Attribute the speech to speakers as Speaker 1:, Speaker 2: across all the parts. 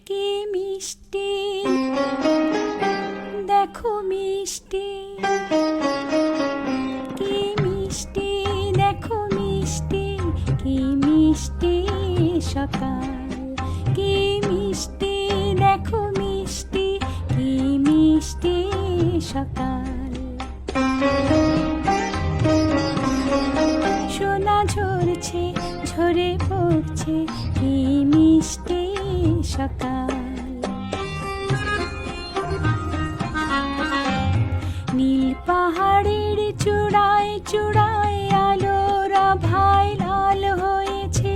Speaker 1: কি মিষ্টি দেখো মিষ্টি, কি মিষ্টি দেখো মিষ্টি, কি মিষ্টি সকাল, কি মিষ্টি দেখো মিষ্টি, কি মিষ্টি সকাল। সোনা ঝরছে ঝরে পড়ছে, কি মিষ্টি সকাল। নীল পাহাড়ের চূড়ায় চূড়ায় আলোর আভায় লাল হয়েছে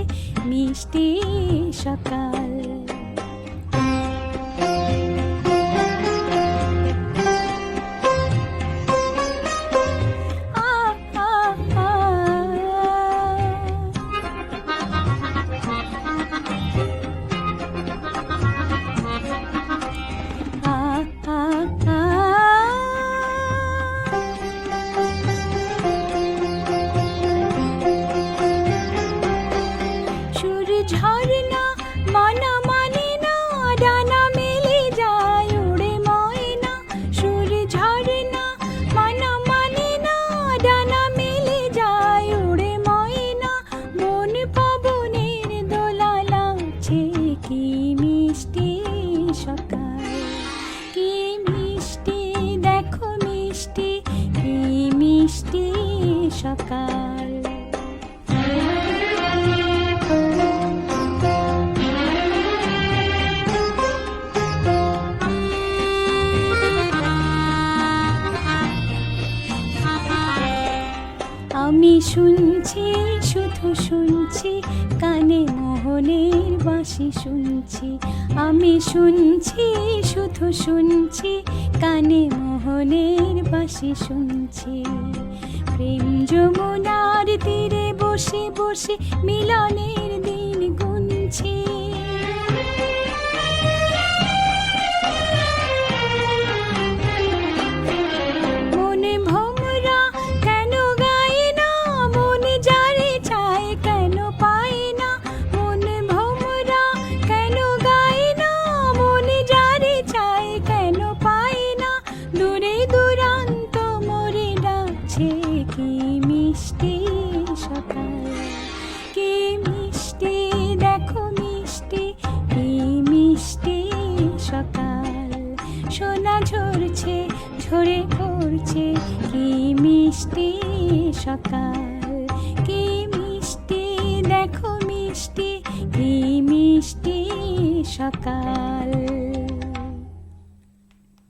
Speaker 1: মিষ্টি সকাল। ঝরনা মানা মানে না, ডানা মেলে যায় উড়ে ময়না। সুর ঝরনা মানা মানে না, ডানা মেলে যায় উড়ে ময়না। বন পবনের দোলা লাগছে, কি মিষ্টি সকাল, কি মিষ্টি দেখো মিষ্টি, কি মিষ্টি সকাল। আমি শুনছি শুধু শুনছি, কানে মোহনের বাঁশি শুনছি। আমি শুনছি শুধু শুনছি, কানে মোহনের বাঁশি শুনছি। প্রেম যমুনার তীরে বসে বসে মিলনের দিন গুনছি। কি মিষ্টি সকাল, কি মিষ্টি দেখো মিষ্টি, কি মিষ্টি সকাল। সোনা ঝরছে ঝরে পড়ছে, কি মিষ্টি সকাল, কি মিষ্টি দেখো মিষ্টি, কি মিষ্টি সকাল।